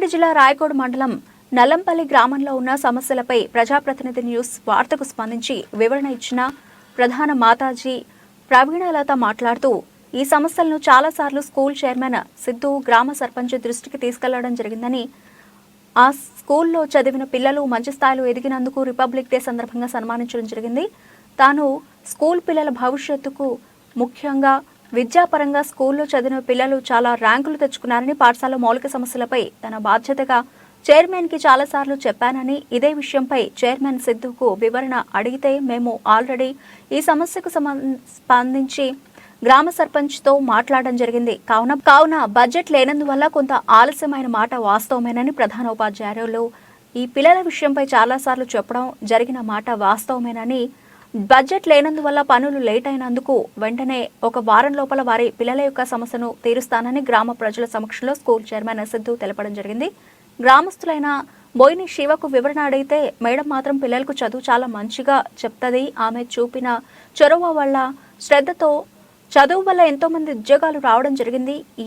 సంగారెడ్డి జిల్లా రాయకోడ్ మండలం నల్లంపల్లి గ్రామంలో ఉన్న సమస్యలపై ప్రజాప్రతినిధి న్యూస్ వార్తకు స్పందించి వివరణ ఇచ్చిన ప్రధాన మాతాజీ ప్రవీణలత మాట్లాడుతూ ఈ సమస్యలను చాలాసార్లు స్కూల్ చైర్మన్ సిద్ధు గ్రామ సర్పంచ్ దృష్టికి తీసుకెళ్లడం జరిగిందని, ఆ స్కూల్లో చదివిన పిల్లలు మంచి స్థాయిలో ఎదిగినందుకు రిపబ్లిక్ డే సందర్భంగా సన్మానించడం జరిగింది. తాను స్కూల్ పిల్లల భవిష్యత్తుకు ముఖ్యంగా విద్యాపరంగా స్కూల్లో చదివిన పిల్లలు చాలా ర్యాంకులు తెచ్చుకున్నారని, పాఠశాల మౌలిక సమస్యలపై తన బాధ్యతగా చైర్మన్కి చాలాసార్లు చెప్పానని, ఇదే విషయంపై చైర్మన్ సిద్ధుకు వివరణ అడిగితే మేము ఆల్రెడీ ఈ సమస్యకు స్పందించి గ్రామ సర్పంచ్తో మాట్లాడడం జరిగింది. కావున బడ్జెట్ లేనందువల్ల కొంత ఆలస్యమైన మాట వాస్తవమేనని ప్రధాన ఉపాధ్యాయులు ఈ పిల్లల విషయంపై చాలాసార్లు చెప్పడం జరిగిన మాట వాస్తవమేనని, బడ్జెట్ లేనందువల్ల పనులు లేట్ అయినందుకు వెంటనే ఒక వారం లోపల వారి పిల్లల యొక్క సమస్యను తీరుస్తానని గ్రామ ప్రజల సమక్షంలో స్కూల్ చైర్మన్ సిద్ధు తెలపడం జరిగింది. గ్రామస్తులైన బోయిని శివకు వివరణ అడిగితే మేడం మాత్రం పిల్లలకు చదువు చాలా మంచిగా చెప్తుంది. ఆమె చూపిన చొరవ వల్ల శ్రద్ధతో చదువు వల్ల ఎంతో మంది ఉద్యోగాలు రావడం జరిగింది. ఈ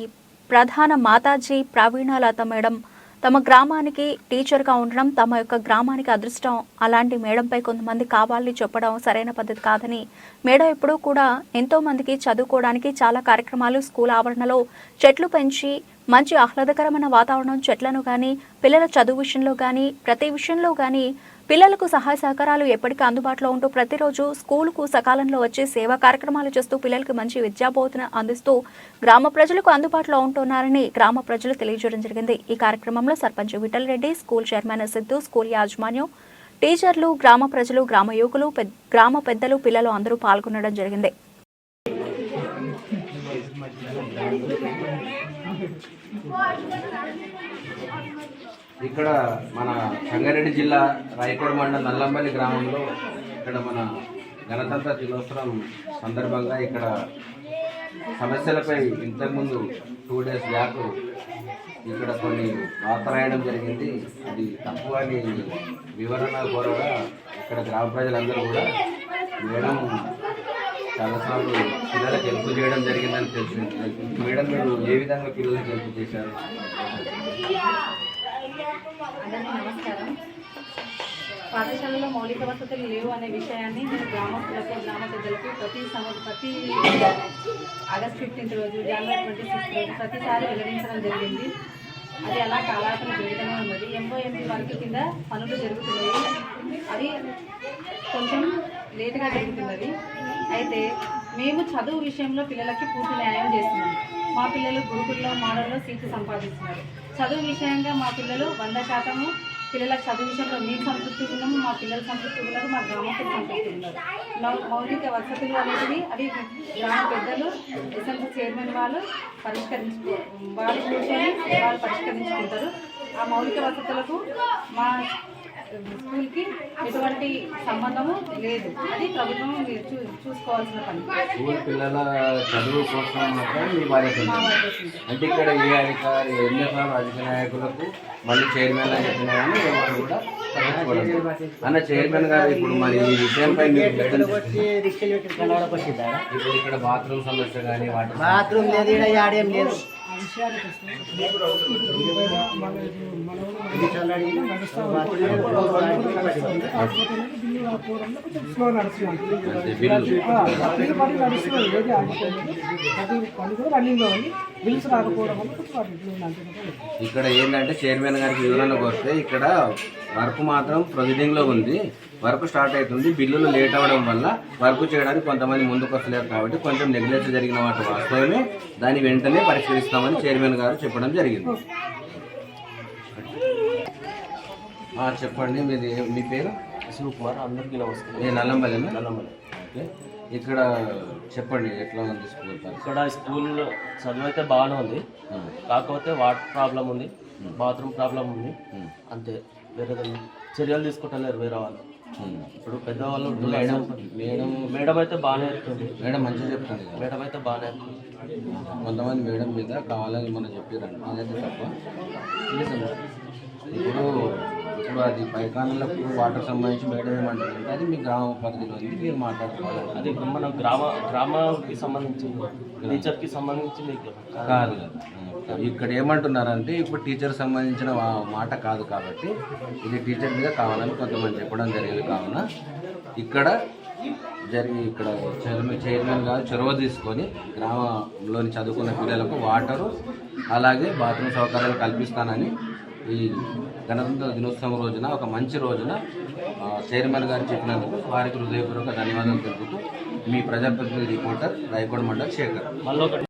ప్రధాన మాతాజీ ప్రవీణలత మేడం తమ గ్రామానికి టీచర్గా ఉండడం తమ యొక్క గ్రామానికి అదృష్టం. అలాంటి మేడంపై కొంతమంది కావాలని చెప్పడం సరైన పద్ధతి కాదని, మేడం ఎప్పుడూ కూడా ఎంతో మందికి చదువుకోవడానికి చాలా కార్యక్రమాలు స్కూల్ ఆవరణలో చెట్లు పెంచి మంచి ఆహ్లాదకరమైన వాతావరణం, చెట్లను కానీ పిల్లల చదువు విషయంలో కానీ ప్రతి విషయంలో కానీ పిల్లలకు సహాయ సహకారాలు ఎప్పటికీ అందుబాటులో ఉంటూ ప్రతిరోజు స్కూలుకు సకాలంలో వచ్చి సేవా కార్యక్రమాలు చేస్తూ పిల్లలకు మంచి విద్యాబోధన అందిస్తూ గ్రామ ప్రజలకు అందుబాటులో ఉంటున్నారని గ్రామ ప్రజలు తెలియజేయడం జరిగింది. ఈ కార్యక్రమంలో sarpanch Vithal Reddy, school chairman Siddhu, school యాజమాన్యం, టీచర్లు, గ్రామ ప్రజలు, గ్రామ యువకులు, గ్రామ పెద్దలు, పిల్లలు అందరూ పాల్గొనడం జరిగింది. ఇక్కడ మన సంగారెడ్డి జిల్లా రాయకోడ్ మండలం నల్లంపల్లి గ్రామంలో ఇక్కడ మన గణతంత్ర దినోత్సవం సందర్భంగా ఇక్కడ సమస్యలపై ఇంతకుముందు 2 days బ్యాక్ ఇక్కడ కొన్ని వార్త రాయడం జరిగింది. అది తప్పు అని వివరణ కోరగా ఇక్కడ గ్రామ ప్రజలందరూ కూడా మేడం చాలాసార్లు పిల్లలకు హెల్ప్ చేయడం జరిగిందని తెలిసింది. మేడం మీరు ఏ విధంగా పిల్లలకు హెల్ప్ చేశారు? అందరికీ నమస్కారం. పాఠశాలలో మౌలిక వసతులు లేవు అనే విషయాన్ని నేను గ్రామస్తులకు, గ్రామ పెద్దలకు ప్రతి ఆగస్ట్ 15 రోజు, జనవరి 26 రోజు ప్రతిసారి వెల్లడించడం జరిగింది. అది అలా కాలాపన జరుగుతూనే ఉన్నది. MOMP వర్క్ కింద పనులు జరుగుతున్నాయి. అది కొంచెం లేటుగా జరుగుతున్నది. అయితే మేము చదువు విషయంలో పిల్లలకి పూర్తి న్యాయం చేస్తున్నాం. మా పిల్లలు గురుకుల్లో, మోడల్లో సీట్లు సంపాదిస్తున్నారు. చదువు విషయంగా మా పిల్లలు 100% పిల్లలకు చదువు విషయంలో మేము సంతృప్తిగా ఉన్నాము, మా పిల్లలు సంతృప్తిగా ఉన్నారు, మా గ్రామస్తులు సంతృప్తిగా ఉన్నారు. మౌలిక వసతులు అనేవి అది గ్రామ పెద్దలు, ఎస్ఎంసీ చైర్మన్ వాళ్ళు పరిష్కరించుకుంటారు. ఆ మౌలిక వసతులకు మా స్కూల్కి ఎటువంటి సంబంధము లేదు. అది ప్రభుత్వం చూసుకోవాల్సిన పని. స్కూల్ పిల్లల చదువు కోసం మాత్రం మీ బాధ్యత అంటే ఇక్కడ ఏ అధికారి ఎన్నిసార్లు అధినాయకులకు మళ్ళీ చైర్మన్ అని చెప్పినా కానీ ఎవరు కూడా అన్న చైర్మన్ గారు ఇప్పుడు మరి ఈ విషయంపై ఇప్పుడు ఇక్కడ బాత్రూమ్ సమస్య కానీ బాత్రూమ్ లేదు, ఆడేం లేదు. ఇక్కడ ఏంటంటే చైర్మన్ గారికి వివరణ వస్తే ఇక్కడ వర్క్ మాత్రం ప్రొసీడింగ్ లో ఉంది. వర్క్ స్టార్ట్ అవుతుంది. బిల్లులు లేట్ అవ్వడం వల్ల వర్క్ చేయడానికి కొంతమంది ముందుకు వస్తలేరు కాబట్టి కొంచెం నెగ్లెక్ట్ జరిగిన వాటి వాస్తవమే. దాన్ని వెంటనే పరిష్కరిస్తామని చైర్మన్ గారు చెప్పడం జరిగింది. చెప్పండి, మీ పేరు? శివకుమార్. అందరికీ నమస్కారం. నేను నల్లంపల్లి. ఓకే, ఇక్కడ చెప్పండి ఎట్లా ఉంది స్కూల్? ఇక్కడ స్కూల్ చదువు అయితే బాగానే ఉంది, కాకపోతే వాటర్ ప్రాబ్లం ఉంది, బాత్రూమ్ ప్రాబ్లం ఉంది, అంతే. వేరే చర్యలు తీసుకుంటలేరు వేరే వాళ్ళు. ఇప్పుడు పెద్దవాళ్ళు మేడం అయితే బాగానే చెప్తుంది. మేడం మంచిగా చెప్తుంది. మేడం అయితే బాగానే చెప్తుంది. కొంతమంది మేడం మీద కావాలని మనం చెప్పారండి, అదైతే తప్ప. ఇప్పుడు అది పైకాన్లకు వాటర్ సంబంధించి మేడం ఏమంటారంటే అది మీ గ్రామ పరిధిలో మీరు మాట్లాడుకోవాలి. అది మన గ్రామానికి సంబంధించి టీచర్కి సంబంధించి మీకు కాదు కదా. ఇక్కడ ఏమంటున్నారంటే ఇప్పుడు టీచర్ సంబంధించిన మాట కాదు కాబట్టి ఇది టీచర్ మీద కావాలని కొంతమంది చెప్పడం జరిగింది. కావున ఇక్కడ చైర్మన్ గారు చొరవ తీసుకొని గ్రామంలోని చదువుకున్న పిల్లలకు వాటరు అలాగే బాత్రూమ్ సౌకర్యాలు కల్పిస్తానని ఈ గణతంత్ర దినోత్సవం రోజున ఒక మంచి రోజున చైర్మన్ గారు చెప్పినందుకు వారికి హృదయపూర్వక ధన్యవాదాలు తెలుపుతూ మీ ప్రజాప్రతినిధి రిపోర్టర్ రాయకోడ మండల్ శేఖర్.